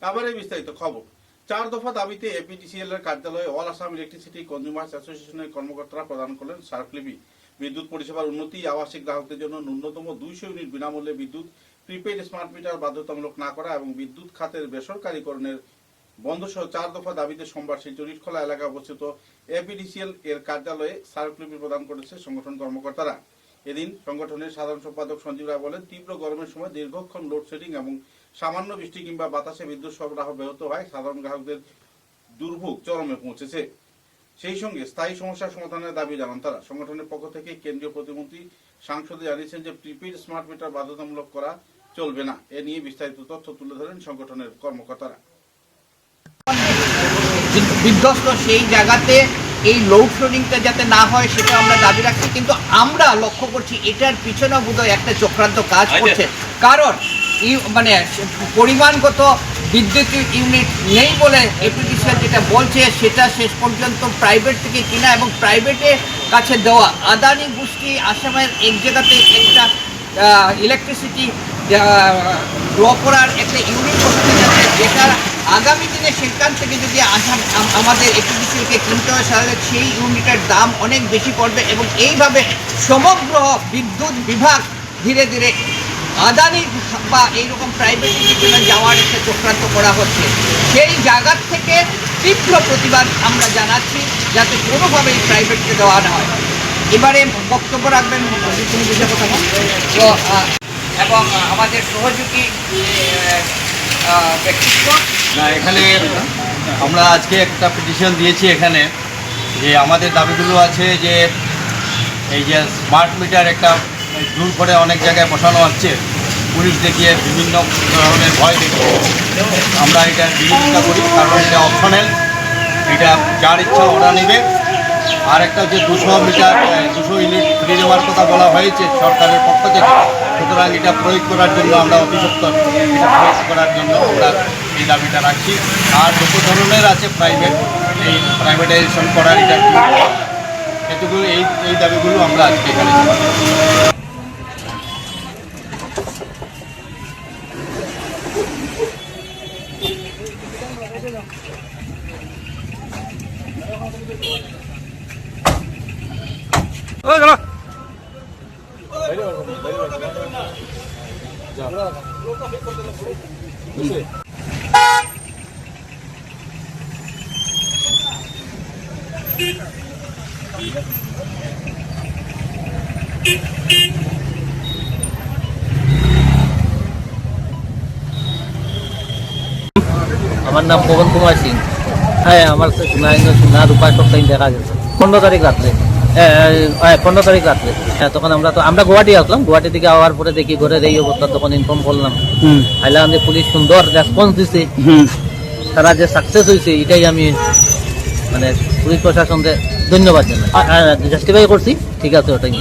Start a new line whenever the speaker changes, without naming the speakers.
আবার এই বিস্তারিত খবর। 4 দফা দাবিতে এপিডিসিএল এর কার্যালয়ে অল আসাম ইলেকট্রিসিটি কনজিউমার্স অ্যাসোসিয়েশনের কর্মকর্তারা প্রদান করলেন স্মারকলিপি। বিদ্যুৎ পরিষেবার উন্নতি, আবাসিক গ্রাহকদের জন্য ন্যূনতম 200 ইউনিট বিনামূল্যে বিদ্যুৎ, প্রিপেইড স্মার্ট মিটার বাধ্যতামূলক না করা এবং বিদ্যুৎ খাতের বেসরকারীকরণের বন্ধ সহ 4 দফা দাবিতে সোমবার শিলচর-ইটখলা এলাকায় অবস্থিত এপিডিসিএল এর কার্যালয়ে স্মারকলিপি প্রদান করেছে সংগঠন কর্মকর্তারা। এদিন সংগঠনের সাধারণ সম্পাদক সঞ্জীব রায় বলেন, তীব্র গরমের সময় দীর্ঘক্ষণ লোডশেডিং এবং সামান্য বৃষ্টি কিংবা বাতাসে বিদ্যুৎ সরবরাহ ব্যাহত হয় সাধারণ গ্রাহকদের দুর্ভোগ চরমে পৌঁছেছে। সেই সঙ্গে স্থায়ী সমস্যার সমাধানের দাবি জানান তারা। সংগঠনের পক্ষ থেকে কেন্দ্রীয় প্রতিমন্ত্রী সাংসদে জানিয়েছেন যে প্রিপেইড স্মার্ট মিটার বাধ্যতামূলক করা চলবে না। এ নিয়ে বিস্তারিত তথ্য তুলে ধরেন সংগঠনের কর্মকর্তারা।
বিধ্বস্ত সেই জায়গাতে এই লোডশেডিংটা যাতে না হয় সেটা আমরা দাবি রাখছি, কিন্তু আমরা লক্ষ্য করছি এটার পিছনে বোধহয় একটা চক্রান্ত কাজ করছে। কারণ মানে পরিমাণগত বিদ্যুৎ ইউনিট নেই বলে এপিডিসিএল যেটা বলছে সেটা শেষ পর্যন্ত প্রাইভেট থেকে কিনা এবং প্রাইভেটের কাছে দেওয়া। আদানি গোষ্ঠী আসামের এক জায়গাতে একটা ইলেকট্রিসিটি ড্র করার একটা ইউনিট করতে যাচ্ছে, যেটা আগামী দিনে সেখান থেকে যদি আমাদের এপিডিসিএলকে কিনতে হয় তাহলে সেই ইউনিটের দাম অনেক বেশি পড়বে এবং এইভাবে সমগ্র বিদ্যুৎ বিভাগ ধীরে ধীরে আদানি বা এইরকম প্রাইভেট দিকে যাওয়ার একটা চক্রান্ত করা হচ্ছে। সেই জায়গার থেকে তীব্র প্রতিবাদ আমরা জানাচ্ছি যাতে কোনোভাবেই প্রাইভেটকে দেওয়া না হয়। এবারে বক্তব্য রাখবেন তুমি বুঝে কথা তো এবং আমাদের সহযোগী ব্যক্তিত্ব
না, এখানে আমরা আজকে একটা পিটিশন দিয়েছি এখানে, যে আমাদের দাবিগুলো আছে যে এই যে স্মার্ট মিটার একটা দূর করে অনেক জায়গায় বসানো হচ্ছে, পুলিশ দেখিয়ে বিভিন্ন ধরনের ভয় দেখিয়ে আমরা এটা বিরোধিতা করি। কারণ এটা অপশনাল, এটা যার ইচ্ছা ওরা নেবে। আর একটা হচ্ছে 200 ইউনিট ফ্রি দেওয়ার কথা বলা হয়েছে সরকারের পক্ষ থেকে, সুতরাং এটা প্রয়োগ করার জন্য আমরা অভিযুক্ত, এটা প্রয়োগ করার জন্য আমরা এই দাবিটা রাখছি। আর যত ধরনের আছে এই প্রাইভেটাইজেশন করার এটা এতগুলো এই দাবিগুলো আমরা আজকে এখানে
আমার নাম পবন কুমার সিং। হ্যাঁ, আমার সোনা রূপা সব টাইম দেখা গেছে 15 তারিখ রাত্রে। 15 তারিখ রাত্রে। হ্যাঁ, তখন আমরা গুয়াহাটি আসলাম। গুয়াহাটি থেকে আওয়ার পরে দেখি ঘরের এই অবস্থা, তখন ইনফর্ম করলাম। আইলাম যে পুলিশ সুন্দর রেসপন্স দিছে, তারা যে সাকসেস হয়েছে এটাই আমি মানে পুলিশ প্রশাসনকে ধন্যবাদ জানাই, জাস্টিফাই করছি। ঠিক আছে, ওটাই।